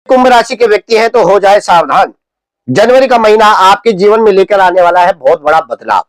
कुंभ राशि के व्यक्ति हैं तो हो जाए सावधान। जनवरी का महीना आपके जीवन में लेकर आने वाला है बहुत बड़ा बदलाव।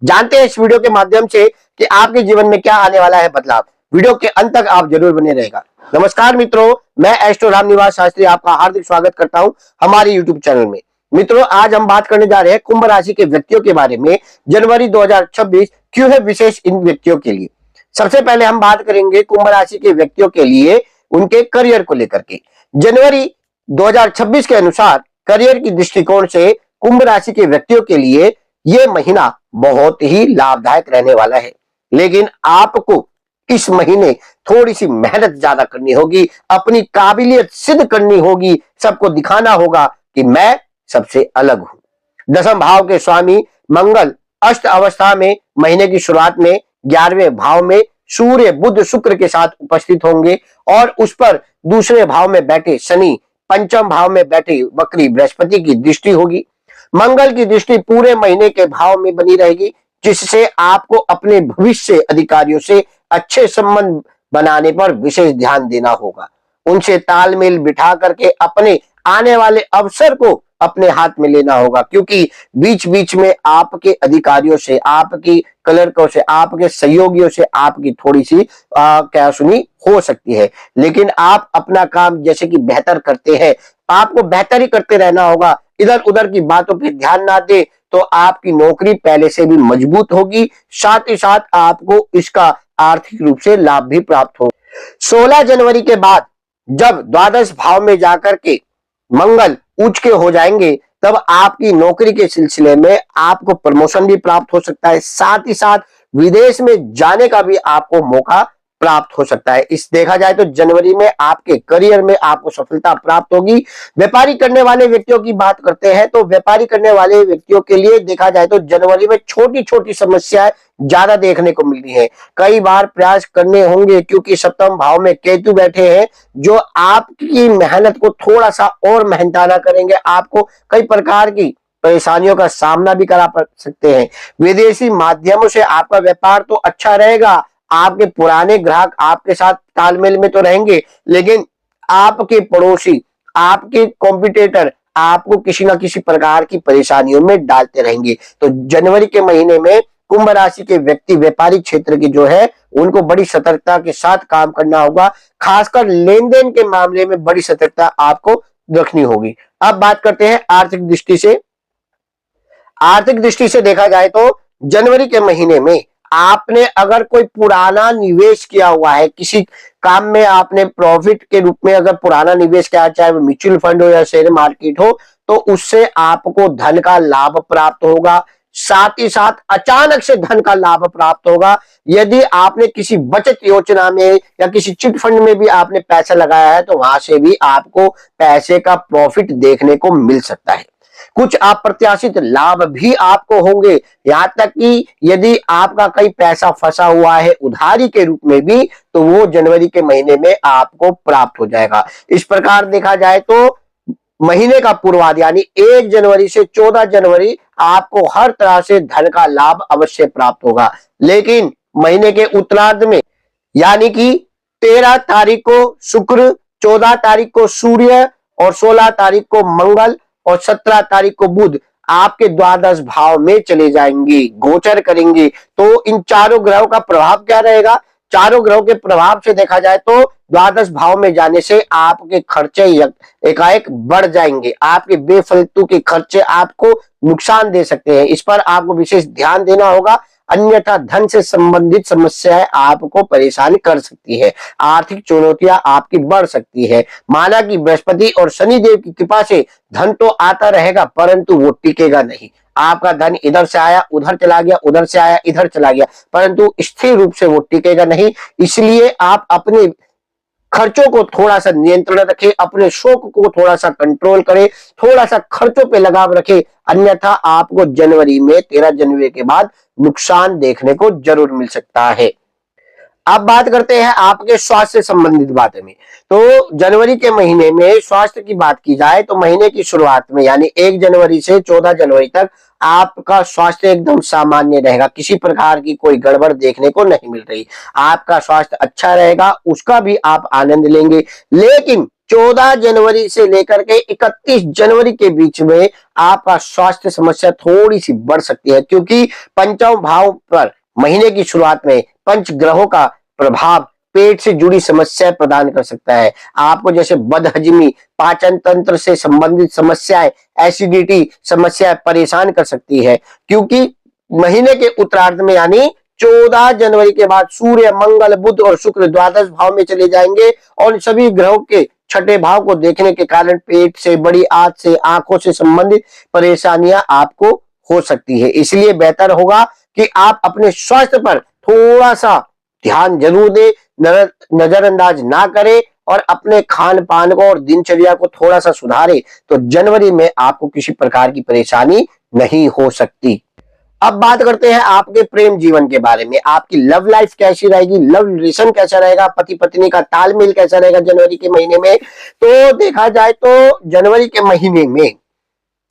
जानते हैं इस वीडियो के माध्यम से कि आपके जीवन में क्या आने वाला है बदलाव। वीडियो के अंत तक आप जरूर बने रहेगा। नमस्कार मित्रों, मैं एस्ट्रो रामनिवास शास्त्री आपका हार्दिक स्वागत करता हूं हमारे यूट्यूब चैनल में। मित्रों, आज हम बात करने जा रहे हैं कुंभ राशि के व्यक्तियों के बारे में। जनवरी 2026 क्यों है विशेष इन व्यक्तियों के लिए। सबसे पहले हम बात करेंगे कुंभ राशि के व्यक्तियों के लिए उनके करियर को लेकर के। जनवरी 2026 के अनुसार करियर की दृष्टिकोण से कुंभ राशि के व्यक्तियों के लिए यह महीना बहुत ही लाभदायक रहने वाला है। लेकिन आपको इस महीने थोड़ी सी मेहनत ज्यादा करनी होगी, अपनी काबिलियत सिद्ध करनी होगी, सबको दिखाना होगा कि मैं सबसे अलग हूं। दसम भाव के स्वामी मंगल अष्ट अवस्था में महीने की शुरुआत में 11वें भाव में सूर्य बुध शुक्र के साथ उपस्थित होंगे और उस पर दूसरे भाव में बैठे शनि, पंचम भाव में बैठे वक्री बृहस्पति की दृष्टि होगी। मंगल की दृष्टि पूरे महीने के भाव में बनी रहेगी, जिससे आपको अपने भविष्य अधिकारियों से अच्छे संबंध बनाने पर विशेष ध्यान देना होगा। उनसे तालमेल बिठा करके अपने आने वाले अवसर को अपने हाथ में लेना होगा, क्योंकि बीच बीच में आपके अधिकारियों से, आपकी क्लर्कों से, आपके सहयोगियों से आपकी थोड़ी सी क्या सुनी हो सकती है। लेकिन आप अपना काम जैसे कि बेहतर करते हैं, आपको बेहतर ही करते रहना होगा। इधर उधर की बातों पर ध्यान ना दे तो आपकी नौकरी पहले से भी मजबूत होगी, साथ ही साथ आपको इसका आर्थिक रूप से लाभ भी प्राप्त हो। 16 जनवरी के बाद जब द्वादश भाव में जाकर के मंगल उच्च के हो जाएंगे, तब आपकी नौकरी के सिलसिले में आपको प्रमोशन भी प्राप्त हो सकता है, साथ ही साथ विदेश में जाने का भी आपको मौका प्राप्त हो सकता है। इस देखा जाए तो जनवरी में आपके करियर में आपको सफलता प्राप्त होगी। व्यापारी करने वाले व्यक्तियों की बात करते हैं तो व्यापारी करने वाले व्यक्तियों के लिए देखा जाए तो जनवरी में छोटी छोटी समस्याएं ज्यादा देखने को मिल रही है। कई बार प्रयास करने होंगे, क्योंकि सप्तम भाव में केतु बैठे हैं जो आपकी मेहनत को थोड़ा सा और मेहनताना करेंगे। आपको कई प्रकार की परेशानियों का सामना भी करा सकते हैं। विदेशी माध्यमों से आपका व्यापार तो अच्छा रहेगा, आपके पुराने ग्राहक आपके साथ तालमेल में तो रहेंगे, लेकिन आपके पड़ोसी, आपके कॉम्पिटिटर आपको किसी ना किसी प्रकार की परेशानियों में डालते रहेंगे। तो जनवरी के महीने में कुंभ राशि के व्यक्ति व्यापारिक क्षेत्र की जो है उनको बड़ी सतर्कता के साथ काम करना होगा। खासकर लेन देन के मामले में बड़ी सतर्कता आपको रखनी होगी। अब बात करते हैं आर्थिक दृष्टि से। आर्थिक दृष्टि से देखा जाए तो जनवरी के महीने में आपने अगर कोई पुराना निवेश किया हुआ है, किसी काम में आपने प्रॉफिट के रूप में अगर पुराना निवेश किया, चाहे वो म्यूचुअल फंड हो या शेयर मार्केट हो, तो उससे आपको धन का लाभ प्राप्त होगा। साथ ही साथ अचानक से धन का लाभ प्राप्त होगा। यदि आपने किसी बचत योजना में या किसी चिट फंड में भी आपने पैसा लगाया है तो वहां से भी आपको पैसे का प्रॉफिट देखने को मिल सकता है। कुछ अप्रत्याशित लाभ भी आपको होंगे, यहां तक कि यदि आपका कई पैसा फंसा हुआ है उधारी के रूप में भी, तो वो जनवरी के महीने में आपको प्राप्त हो जाएगा। इस प्रकार देखा जाए तो महीने का पूर्वाध यानी 1 जनवरी से 14 जनवरी आपको हर तरह से धन का लाभ अवश्य प्राप्त होगा। लेकिन महीने के उत्तरार्ध में यानी कि 13 तारीख को शुक्र, 14 तारीख को सूर्य और 16 तारीख को मंगल और 17 तारीख को बुध आपके द्वादश भाव में चले जाएंगे, गोचर करेंगे। तो इन चारों ग्रहों का प्रभाव क्या रहेगा? चारों ग्रहों के प्रभाव से देखा जाए तो द्वादश भाव में जाने से आपके खर्चे एकाएक बढ़ जाएंगे। आपके बेफालतू के खर्चे आपको नुकसान दे सकते हैं, इस पर आपको विशेष ध्यान देना होगा, अन्यथा धन से संबंधित समस्याएं आपको परेशान कर सकती है। आर्थिक चुनौतियां आपकी बढ़ सकती है। माना कि बृहस्पति और शनि देव की कृपा से धन तो आता रहेगा, परंतु वो टिकेगा नहीं। आपका धन इधर से आया उधर चला गया, उधर से आया इधर चला गया, परंतु स्थिर रूप से वो टिकेगा नहीं। इसलिए आप अपने खर्चों को थोड़ा सा नियंत्रण रखें, अपने शौक को थोड़ा सा कंट्रोल करें, थोड़ा सा खर्चों पे लगाम रखें, अन्यथा आपको जनवरी में 13 जनवरी के बाद नुकसान देखने को जरूर मिल सकता है। अब बात करते हैं आपके स्वास्थ्य से संबंधित बातें में। तो जनवरी के महीने में स्वास्थ्य की बात की जाए तो महीने की शुरुआत में यानी 1 जनवरी से 14 जनवरी तक आपका स्वास्थ्य एकदम सामान्य रहेगा, किसी प्रकार की कोई गड़बड़ देखने को नहीं मिल रही। आपका स्वास्थ्य अच्छा रहेगा, उसका भी आप आनंद लेंगे। लेकिन 14 जनवरी से लेकर के 31 जनवरी के बीच में आपका स्वास्थ्य समस्या थोड़ी सी बढ़ सकती है, क्योंकि पंचम भाव पर महीने की शुरुआत में पंच ग्रहों का प्रभाव पेट से जुड़ी समस्या प्रदान कर सकता है। आपको जैसे बदहजमी, पाचन तंत्र से संबंधित समस्याएं, एसिडिटी समस्याएं परेशान कर सकती है, क्योंकि महीने के उत्तरार्ध में यानी 14 जनवरी के बाद सूर्य, मंगल, बुध और शुक्र द्वादश भाव में चले जाएंगे और सभी ग्रहों के छठे भाव को देखने के कारण पेट से, बड़ी आंत से, आंखों से संबंधित परेशानियां आपको हो सकती है। इसलिए बेहतर होगा कि आप अपने स्वास्थ्य पर थोड़ा सा ध्यान जरूर दें, नजरअंदाज ना करें और अपने खान पान को और दिनचर्या को थोड़ा सा सुधारें, तो जनवरी में आपको किसी प्रकार की परेशानी नहीं हो सकती। अब बात करते हैं आपके प्रेम जीवन के बारे में। आपकी लव लाइफ कैसी रहेगी, लव रिलेशन कैसा रहेगा, पति पत्नी का तालमेल कैसा रहेगा जनवरी के महीने में। तो देखा जाए तो जनवरी के महीने में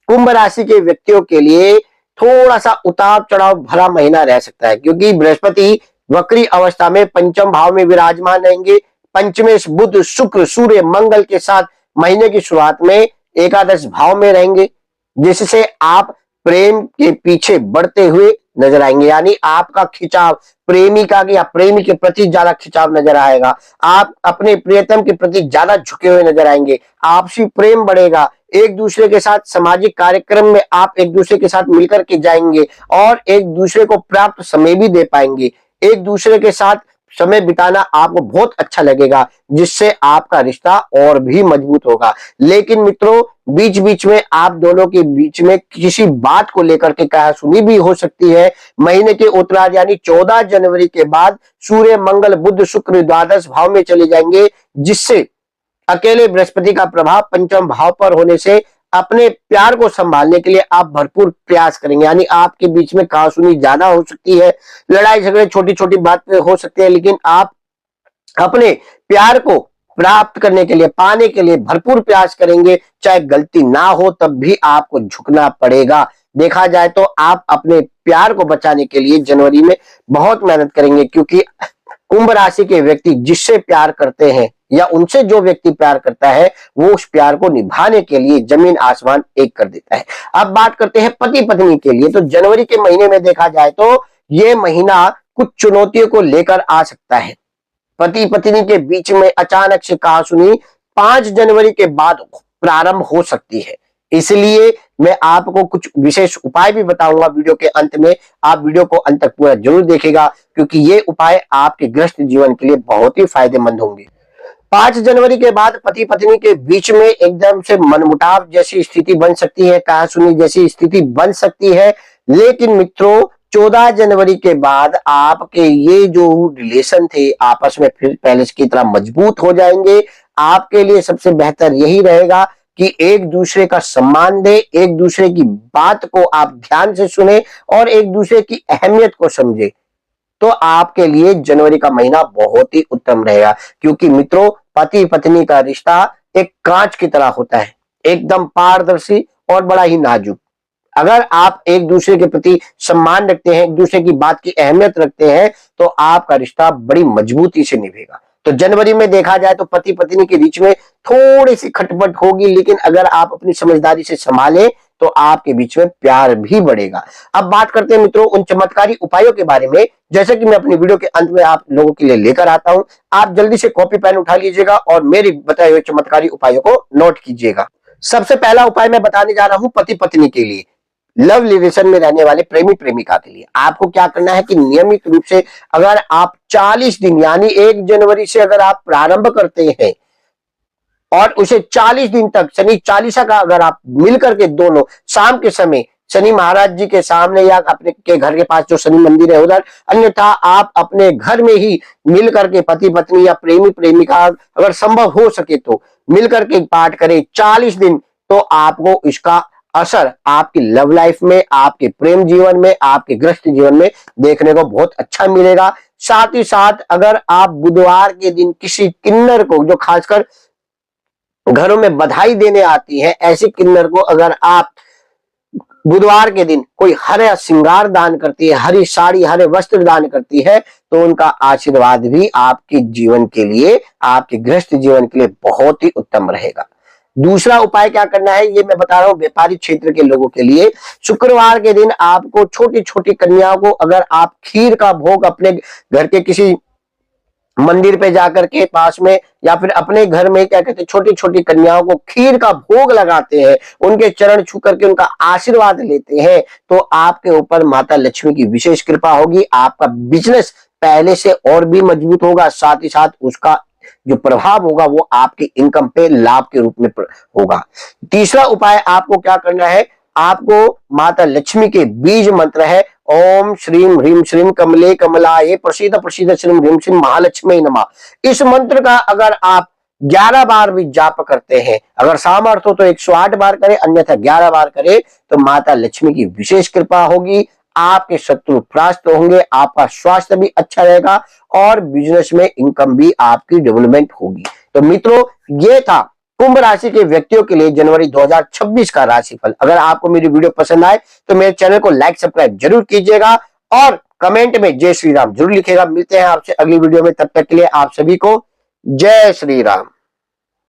कुंभ राशि के व्यक्तियों के लिए थोड़ा सा उतार चढ़ाव भरा महीना रह सकता है, क्योंकि बृहस्पति वक्री अवस्था में पंचम भाव में विराजमान रहेंगे। पंचमेश बुध, शुक्र, सूर्य, मंगल के साथ महीने की शुरुआत में एकादश भाव में रहेंगे, जिससे आप प्रेम के पीछे बढ़ते हुए नजर आएंगे। यानी आपका खिंचाव प्रेमिका के या प्रेमी के प्रति ज्यादा खिंचाव नजर आएगा। आप अपने प्रियतम के प्रति ज्यादा झुके हुए नजर आएंगे। आपसी प्रेम बढ़ेगा। एक दूसरे के साथ सामाजिक कार्यक्रम में आप एक दूसरे के साथ मिलकर के जाएंगे और एक दूसरे को पर्याप्त समय भी दे पाएंगे। एक दूसरे के साथ समय बिताना आपको बहुत अच्छा लगेगा, जिससे आपका रिश्ता और भी मजबूत होगा। लेकिन मित्रों, बीच बीच में आप दोनों के बीच में किसी बात को लेकर के कहासुनी भी हो सकती है। महीने के उत्तरार्ध यानी 14 जनवरी के बाद सूर्य, मंगल, बुध, शुक्र द्वादश भाव में चले जाएंगे, जिससे अकेले बृहस्पति का प्रभाव पंचम भाव पर होने से अपने प्यार को संभालने के लिए आप भरपूर प्रयास करेंगे। यानी आपके बीच में कहासुनी ज्यादा हो सकती है, लड़ाई झगड़े छोटी छोटी बात पे हो सकते हैं, लेकिन आप अपने प्यार को प्राप्त करने के लिए, पाने के लिए भरपूर प्रयास करेंगे। चाहे गलती ना हो तब भी आपको झुकना पड़ेगा। देखा जाए तो आप अपने प्यार को बचाने के लिए जनवरी में बहुत मेहनत करेंगे, क्योंकि कुंभ राशि के व्यक्ति जिससे प्यार करते हैं या उनसे जो व्यक्ति प्यार करता है, वो उस प्यार को निभाने के लिए जमीन आसमान एक कर देता है। अब बात करते हैं पति पत्नी के लिए। तो जनवरी के महीने में देखा जाए तो ये महीना कुछ चुनौतियों को लेकर आ सकता है। पति पत्नी के बीच में अचानक से कहासुनी 5 जनवरी के बाद प्रारंभ हो सकती है। इसलिए मैं आपको कुछ विशेष उपाय भी बताऊंगा वीडियो के अंत में। आप वीडियो को अंत तक पूरा जरूर देखेगा, क्योंकि ये उपाय आपके गृहस्थ जीवन के लिए बहुत ही फायदेमंद होंगे। 5 जनवरी के बाद पति पत्नी के बीच में एकदम से मनमुटाव जैसी स्थिति बन सकती है, कहासुनी जैसी स्थिति बन सकती है। लेकिन मित्रों, 14 जनवरी के बाद आपके ये जो रिलेशन थे आपस में फिर पहले की तरह मजबूत हो जाएंगे। आपके लिए सबसे बेहतर यही रहेगा कि एक दूसरे का सम्मान दे, एक दूसरे की बात को आप ध्यान से सुने और एक दूसरे की अहमियत को समझे, तो आपके लिए जनवरी का महीना बहुत ही उत्तम रहेगा। क्योंकि मित्रों, पति पत्नी का रिश्ता एक कांच की तरह होता है, एकदम पारदर्शी और बड़ा ही नाजुक। अगर आप एक दूसरे के प्रति सम्मान रखते हैं, एक दूसरे की बात की अहमियत रखते हैं, तो आपका रिश्ता बड़ी मजबूती से निभेगा। तो जनवरी में देखा जाए तो पति पत्नी के बीच में थोड़ी सी खटपट होगी, लेकिन अगर आप अपनी समझदारी से संभालें तो आपके बीच में प्यार भी बढ़ेगा। अब बात करते हैं मित्रों उन चमत्कारी उपायों के बारे में, जैसे कि मैं अपनी वीडियो के अंत में आप लोगों के लिए लेकर आता हूं। आप जल्दी से कॉपी पेन उठा लीजिएगा और मेरे बताए हुए चमत्कारी उपायों को नोट कीजिएगा। सबसे पहला उपाय मैं बताने जा रहा हूं पति पत्नी के लिए, लव रिलेशन में रहने वाले प्रेमी प्रेमिका के लिए। आपको क्या करना है कि नियमित रूप से अगर आप 40 दिन यानी 1 जनवरी से अगर आप प्रारंभ करते हैं और उसे 40 दिन तक शनि चालीसा का अगर आप मिलकर के दोनों शाम के समय शनि महाराज जी के सामने या अपने के घर के पास जो शनि मंदिर है उधर, अन्यथा आप अपने घर में ही मिल करके पति पत्नी या प्रेमी प्रेमिका अगर संभव हो सके तो मिलकर के पाठ करें 40 दिन, तो आपको इसका असर आपकी लव लाइफ में, आपके प्रेम जीवन में, आपके गृहस्थ जीवन में देखने को बहुत अच्छा मिलेगा। साथ ही साथ अगर आप बुधवार के दिन किसी किन्नर को, जो खासकर घरों में बधाई देने आती है, ऐसी किन्नर को अगर आप बुधवार के दिन कोई हरे श्रृंगार दान करती है, हरी साड़ी, हरे वस्त्र दान करती है, तो उनका आशीर्वाद भी आपके जीवन के लिए, आपके गृहस्थ जीवन के लिए बहुत ही उत्तम रहेगा। दूसरा उपाय क्या करना है, ये मैं बता रहा हूं व्यापारिक क्षेत्र के लोगों के लिए। शुक्रवार के दिन आपको छोटी छोटी कन्याओं को, अगर आप खीर का भोग अपने घर के किसी मंदिर पे जाकर के पास में या फिर अपने घर में क्या कहते हैं छोटी छोटी कन्याओं को खीर का भोग लगाते हैं, उनके चरण छू करके उनका आशीर्वाद लेते हैं, तो आपके ऊपर माता लक्ष्मी की विशेष कृपा होगी। आपका बिजनेस पहले से और भी मजबूत होगा, साथ ही साथ उसका जो प्रभाव होगा वो आपकी इनकम पे लाभ के रूप में होगा। तीसरा उपाय आपको क्या करना है, आपको माता लक्ष्मी के बीज मंत्र है ओम श्रीम ह्रीम श्रीम कमले कमलाये प्रसीद प्रसीद श्रीम ह्रीम श्रीम महालक्ष्मी नमः। इस मंत्र का अगर आप 11 बार भी जाप करते हैं, अगर सामर्थ्य हो तो 108 बार करें, अन्यथा 11 बार करें, तो माता लक्ष्मी की विशेष कृपा होगी, आपके शत्रु परास्त होंगे, आपका स्वास्थ्य भी अच्छा रहेगा और बिजनेस में इनकम भी आपकी डेवलपमेंट होगी। तो मित्रों, ये था कुंभ राशि के व्यक्तियों के लिए जनवरी 2026 का राशिफल। अगर आपको मेरी वीडियो पसंद आए तो मेरे चैनल को लाइक सब्सक्राइब जरूर कीजिएगा और कमेंट में जय श्री राम जरूर लिखेगा। मिलते हैं आपसे अगली वीडियो में, तब तक के लिए आप सभी को जय श्री राम।